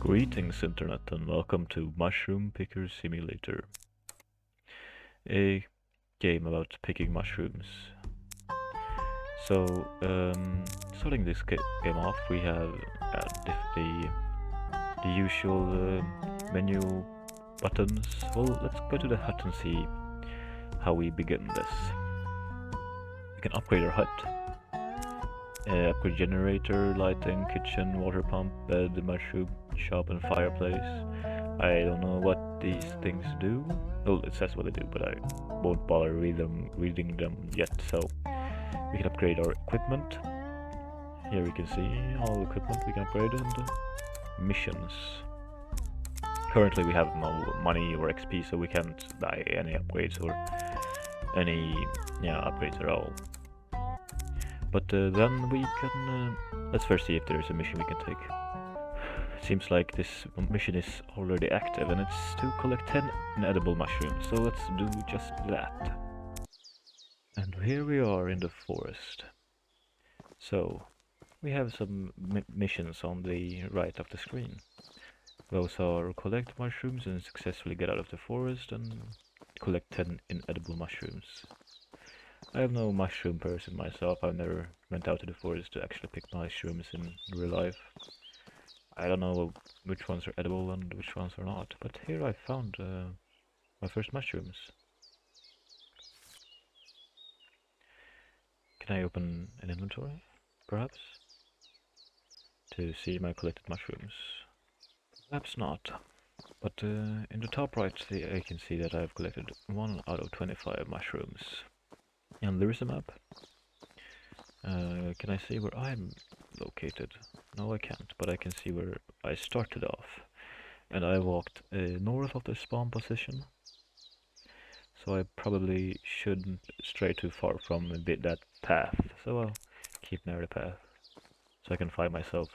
Greetings Internet and welcome to Mushroom Picker Simulator, a game about picking mushrooms. So, starting this game off, we have the usual menu buttons. Well, let's go to the hut and see how we begin this. We can upgrade our hut. Upgrade generator, lighting, kitchen, water pump, bed, mushroom shop, and fireplace. I don't know what these things do. Well, it says what they do, but I won't bother reading them yet. So we can upgrade our equipment. Here we can see all the equipment we can upgrade and missions. Currently we have no money or XP, so we can't buy any upgrades or any upgrades at all. But then we can... let's first see if there's a mission we can take. Seems like this mission is already active and it's to collect 10 inedible mushrooms, so let's do just that. And here we are in the forest. So, we have some missions on the right of the screen. Those are collect mushrooms and successfully get out of the forest and collect 10 inedible mushrooms. I am no mushroom person myself. I've never went out to the forest to actually pick mushrooms in real life. I don't know which ones are edible and which ones are not, but here I found my first mushrooms. Can I open an inventory, perhaps? To see my collected mushrooms? Perhaps not. But in the top right I can see that I've collected 1 out of 25 mushrooms. And there is a map. Can I see where I'm located? No, I can't, but I can see where I started off. And I walked north of the spawn position. So I probably shouldn't stray too far from that path. So I'll keep near the path. So I can find myself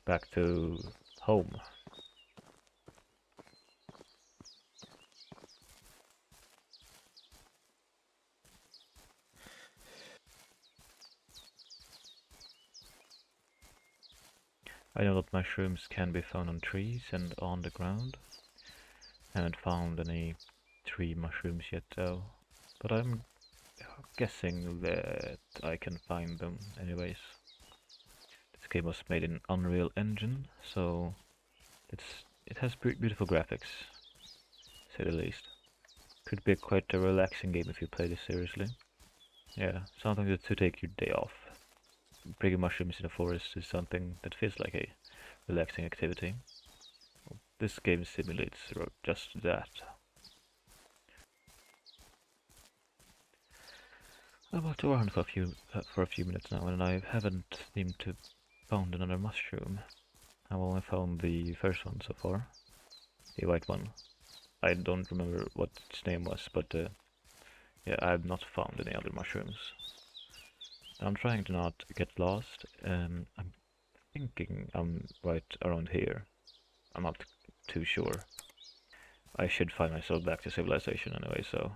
back to home. I know that mushrooms can be found on trees and on the ground. I haven't found any tree mushrooms yet though, but I'm guessing that I can find them anyways. This game was made in Unreal Engine, so it has beautiful graphics, to say the least. Could be quite a relaxing game if you play this seriously. Yeah, something to take your day off. Picking mushrooms in the forest is something that feels like a relaxing activity. This game simulates just that. I've walked around for a few minutes now, and I haven't seemed to found another mushroom. I've only found the first one so far, the white one. I don't remember what its name was, but yeah, I've not found any other mushrooms. I'm trying to not get lost. I'm thinking I'm right around here. I'm not too sure. I should find myself back to civilization anyway, so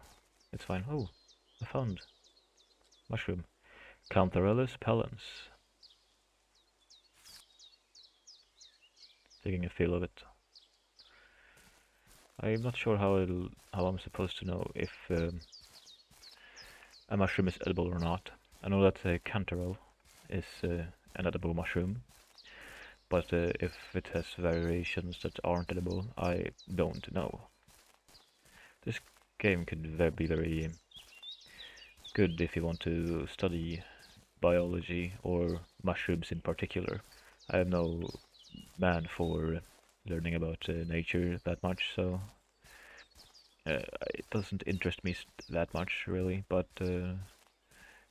it's fine. Oh, I found mushroom. Cantharellus pallens. Taking a feel of it. I'm not sure how I'm supposed to know if a mushroom is edible or not. I know that cantarell is an edible mushroom, but if it has variations that aren't edible, I don't know. This game could be very good if you want to study biology or mushrooms in particular. I am no man for learning about nature that much, so it doesn't interest me that much really, but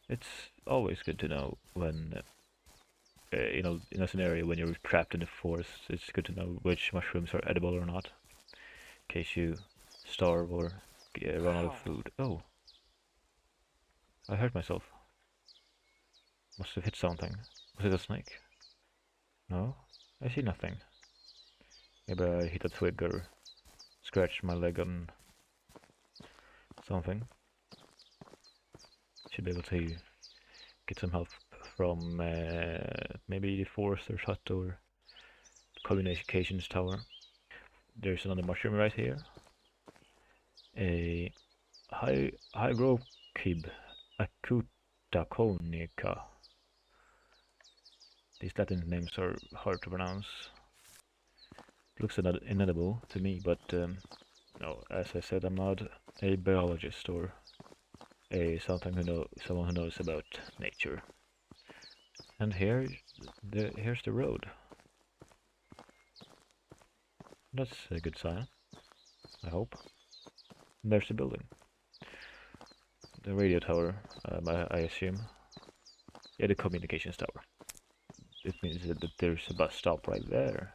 it's always good to know when you know, in a scenario when you're trapped in the forest. It's good to know which mushrooms are edible or not, in case you starve or run out of food. Oh, I hurt myself. Must have hit something. Was it a snake? No, I see nothing. Maybe I hit a twig or scratched my leg on something. Should be able to get some help from maybe the forester's hut or communications tower. There's another mushroom right here. A Hygrokib acutaconica. These Latin names are hard to pronounce. Looks inedible to me, but no, as I said, I'm not a biologist or someone who knows about nature. And here's the road. That's a good sign, I hope. And there's the building. The radio tower, I assume. Yeah, the communications tower. It means that there's a bus stop right there.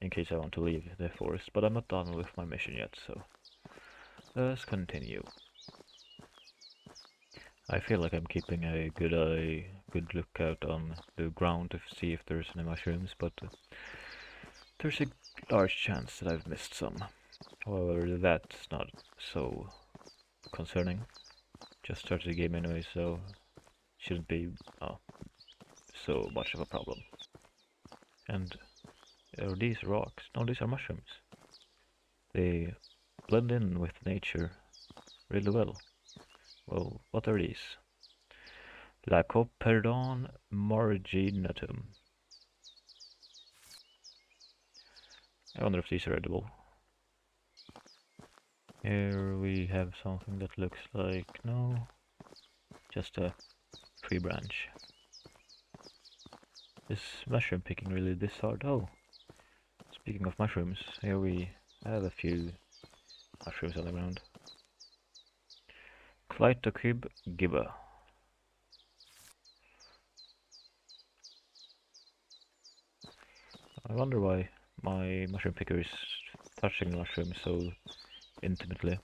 In case I want to leave the forest, but I'm not done with my mission yet, so let's continue. I feel like I'm keeping a good lookout on the ground to see if there's any mushrooms, but there's a large chance that I've missed some. However, that's not so concerning. Just started the game anyway, so shouldn't be so much of a problem. And are these rocks? No, these are mushrooms. They blend in with nature really well. Well, what are these? Lycoperdon marginatum. I wonder if these are edible. Here we have something that looks like, no, just a tree branch. Is mushroom picking really this hard? Oh, speaking of mushrooms, here we have a few mushrooms on the ground. Clytocrib gibba. I wonder why my mushroom picker is touching the mushroom so intimately.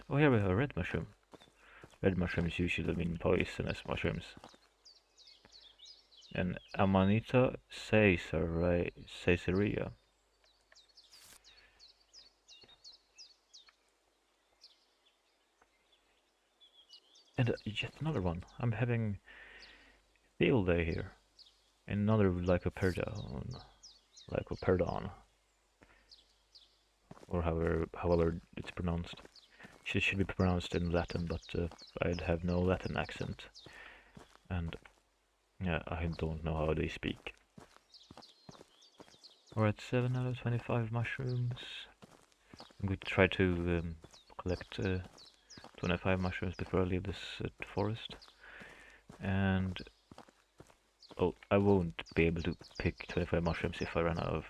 Oh, here we have a red mushroom. Red mushrooms usually mean poisonous mushrooms. And Amanita caesarea. And yet another one. I'm having field day here. Another Lycoperdon. Or however it's pronounced. Should be pronounced in Latin, but I'd have no Latin accent. And yeah, I don't know how they speak. We're at 7 out of 25 mushrooms. I'm going to try to collect 25 mushrooms before I leave this forest. And oh, I won't be able to pick 25 mushrooms if I run out of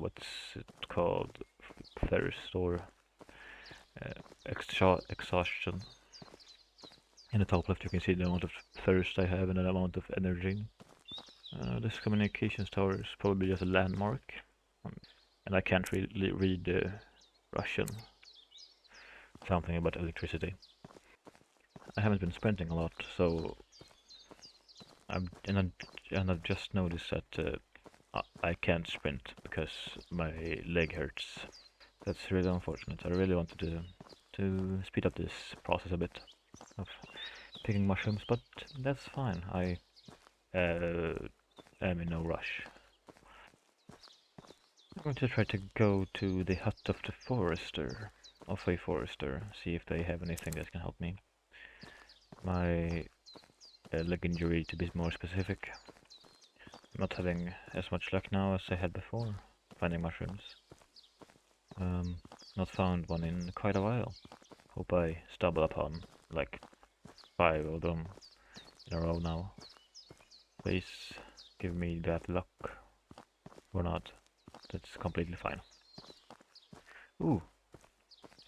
what's it called? Thirst or exhaustion. In the top left you can see the amount of thirst I have and the amount of energy. This communications tower is probably just a landmark. And I can't really read Russian. Something about electricity. I haven't been sprinting a lot, so I've just noticed that I can't sprint because my leg hurts. That's really unfortunate. I really wanted to speed up this process a bit of picking mushrooms, but that's fine. I am in no rush. I'm going to try to go to the hut of a forester, see if they have anything that can help me. My leg injury, to be more specific. I'm not having as much luck now as I had before finding mushrooms. Not found one in quite a while. Hope I stumble upon like 5 of them in a row now. Please give me that luck. Or not. That's completely fine. Ooh!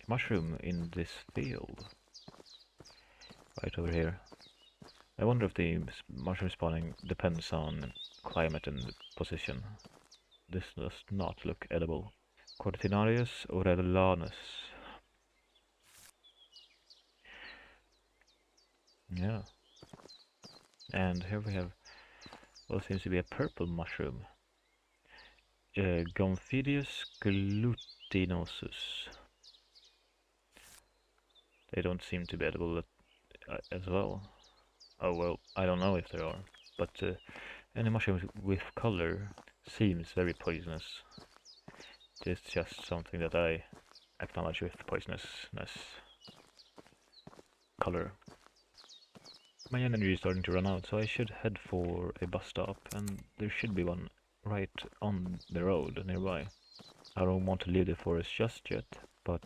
Mushroom in this field. Right over here. I wonder if the mushroom spawning depends on climate and position. This does not look edible. Cortinarius aurelianus. Yeah. And here we have what seems to be a purple mushroom. Gomphidius glutinosus. They don't seem to be edible as well. Oh well, I don't know if there are, but And the mushroom with color seems very poisonous. It's just something that I acknowledge with poisonousness. Color. My energy is starting to run out, so I should head for a bus stop, and there should be one right on the road nearby. I don't want to leave the forest just yet, but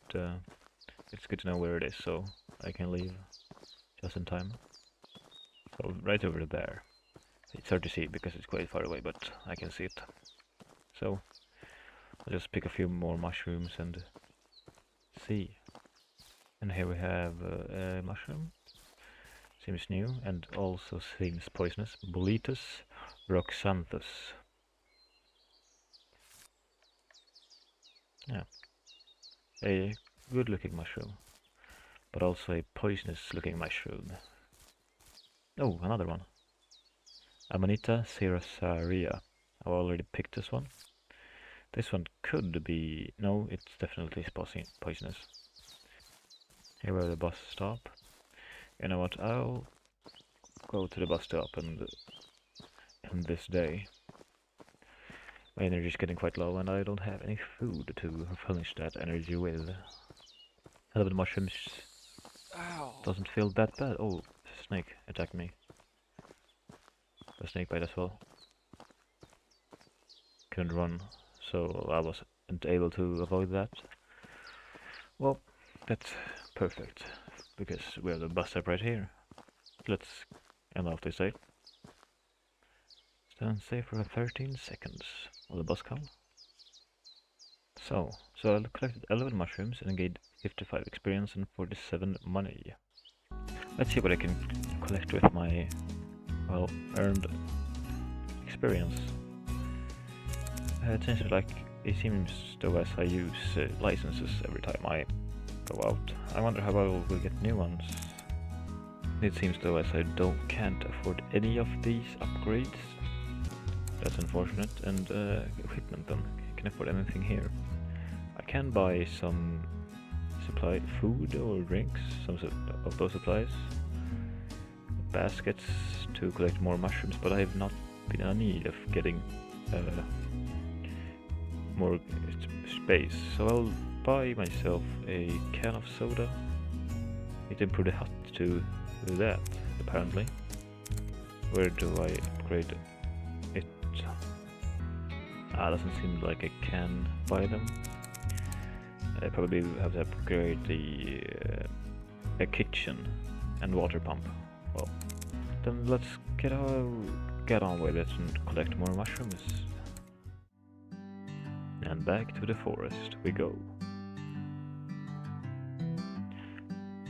it's good to know where it is, so I can leave just in time. So right over there. It's hard to see because it's quite far away, but I can see it. So I'll just pick a few more mushrooms and see. And here we have a mushroom. Seems new and also seems poisonous. Boletus roxanthus. Yeah, a good looking mushroom, but also a poisonous looking mushroom. Oh, another one. Amanita cerassaria. I've already picked this one. This one could be... no, it's definitely poisonous. Here we have the bus stop. You know what, I'll go to the bus stop and end this day. My energy is getting quite low and I don't have any food to replenish that energy with. 11 mushrooms doesn't feel that bad. Oh, snake attacked me. A snake bite as well. Couldn't run, so I wasn't able to avoid that. Well, that's perfect, because we have the bus stop right here. Let's end off this day. Stand safe for 13 seconds. Will the bus come? So I collected 11 mushrooms and gained 55 experience and 47 money. Let's see what I can collect with my, well, earned experience. It seems like it seems though as I use licenses every time I go out. I wonder how I will get new ones. It seems though as I can't afford any of these upgrades. That's unfortunate. And equipment then. I can afford anything here. I can buy some food or drinks, some of those supplies. Baskets to collect more mushrooms, but I have not been in need of getting more space, so I'll buy myself a can of soda. It improved the hut to do that, apparently. Where do I upgrade it? Doesn't seem like I can buy them. I probably have to upgrade a kitchen and water pump. Well, then let's get on with it and collect more mushrooms. And back to the forest we go.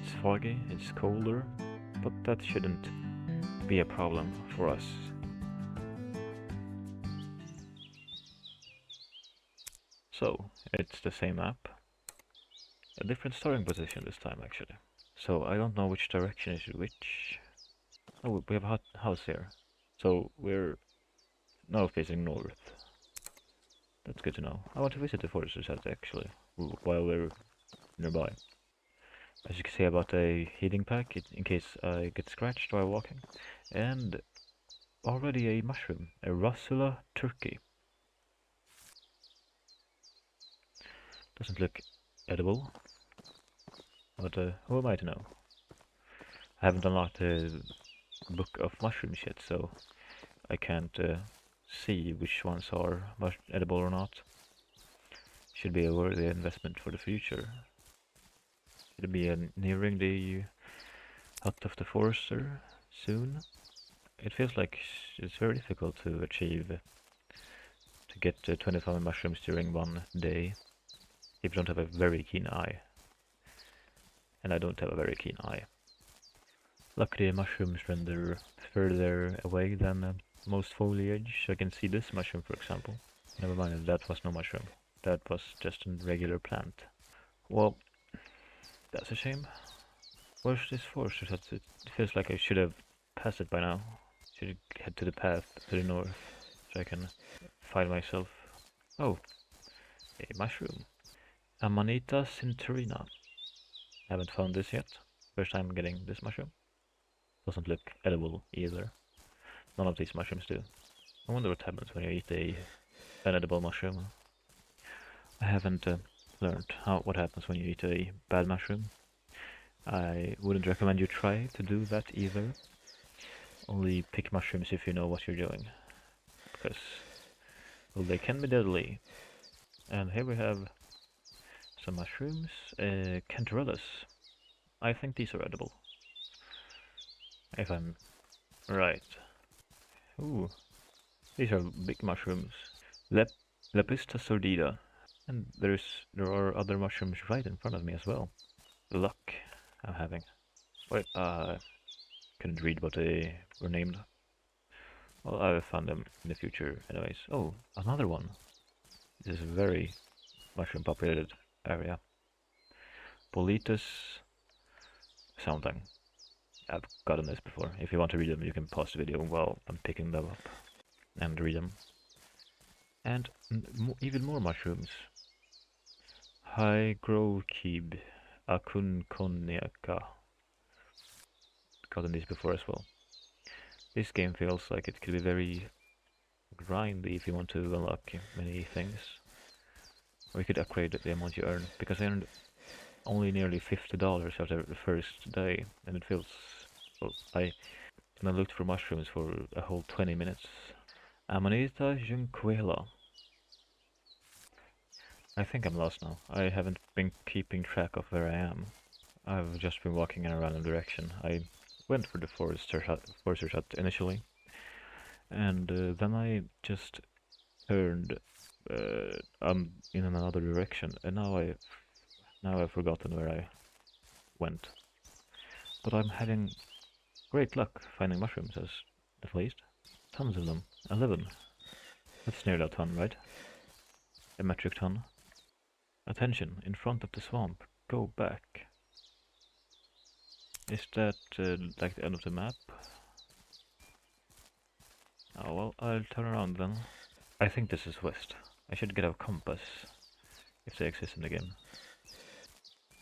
It's foggy, it's colder, but that shouldn't be a problem for us. So, it's the same map. A different starting position this time, actually. So, I don't know which direction is which. Oh, we have a house here. So, we're now facing north. That's good to know. I want to visit the forester's hut, actually, while we're nearby. As you can see, I bought a healing pack in case I get scratched while walking. And already a mushroom, a Russula turkey. Doesn't look edible, but who am I to know? I haven't unlocked the book of mushrooms yet, so I can't see which ones are edible or not. Should be a worthy investment for the future. It'll be nearing the hut of the forester soon. It feels like it's very difficult to achieve, to get 25 mushrooms during one day if you don't have a very keen eye. And I don't have a very keen eye. Luckily mushrooms render further away than most foliage, so I can see this mushroom for example. Never mind, that was no mushroom. That was just a regular plant. Well, that's a shame. Where's this forest? It feels like I should have passed it by now. Should head to the path to the north so I can find myself. Oh, a mushroom. Amanita cinturina. Haven't found this yet. First time getting this mushroom. Doesn't look edible either. None of these mushrooms do. I wonder what happens when you eat an edible mushroom. I haven't learned what happens when you eat a bad mushroom. I wouldn't recommend you try to do that either. Only pick mushrooms if you know what you're doing, because well, they can be deadly. And here we have some mushrooms, Cantarellus. I think these are edible, if I'm right. Ooh, these are big mushrooms. Lepista sordida. And there are other mushrooms right in front of me as well. Luck I'm having. Wait, couldn't read what they were named. Well, I'll find them in the future anyways. Oh, another one. This is a very mushroom populated area. Boletus something. I've gotten this before. If you want to read them, you can pause the video while I'm picking them up and read them. And even more mushrooms. Hygrokib akunkoniaka. Gotten these before as well. This game feels like it could be very grindy if you want to unlock many things. Or you could upgrade the amount you earn, because I earned only nearly $50 after the first day, and it feels... well, I looked for mushrooms for a whole 20 minutes. Amanita junquela. I think I'm lost now. I haven't been keeping track of where I am. I've just been walking in a random direction. I went for the forester's hut initially, and then I just turned in another direction, and now I've forgotten where I went. But I'm having great luck finding mushrooms, at least. Tons of them. 11. That's nearly a ton, right? A metric ton. Attention, in front of the swamp. Go back. Is that like the end of the map? Oh well, I'll turn around then. I think this is west. I should get a compass, if they exist in the game.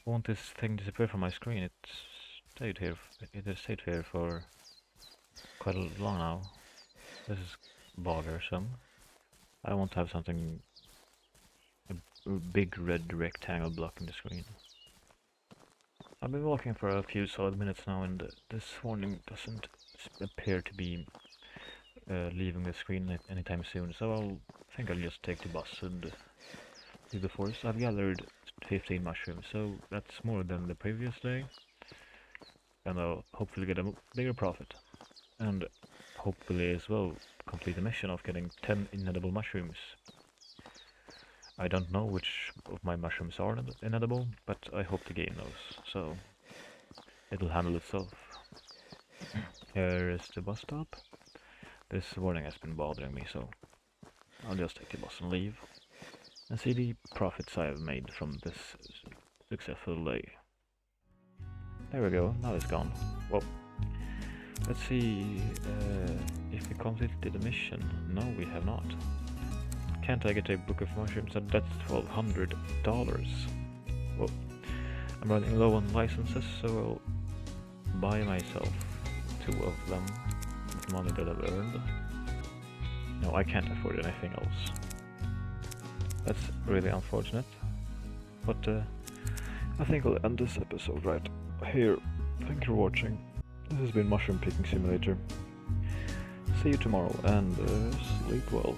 Won't this thing disappear from my screen? It has stayed here for quite long now. This is bothersome. I want to have something, a big red rectangle blocking the screen. I've been walking for a few solid minutes now, and this warning doesn't appear to be leaving the screen anytime soon, so I think I'll just take the bus and leave the forest. I've gathered 15 mushrooms, so that's more than the previous day, and I'll hopefully get a bigger profit, and hopefully as well complete the mission of getting 10 inedible mushrooms. I don't know which of my mushrooms are inedible, but I hope to gain those, so it'll handle itself. Here is the bus stop. This warning has been bothering me, so I'll just take the bus and leave, and see the profits I have made from this successful day. There we go, now it's gone. Well, let's see if we completed the mission. No, we have not. Can't I get a book of mushrooms? That's $1,200. Well, I'm running low on licenses, so I'll buy myself 2 of them with money that I've earned. No, I can't afford anything else. That's really unfortunate. But I think I'll end this episode right here. Thank you for watching. This has been Mushroom Picking Simulator. See you tomorrow, and sleep well.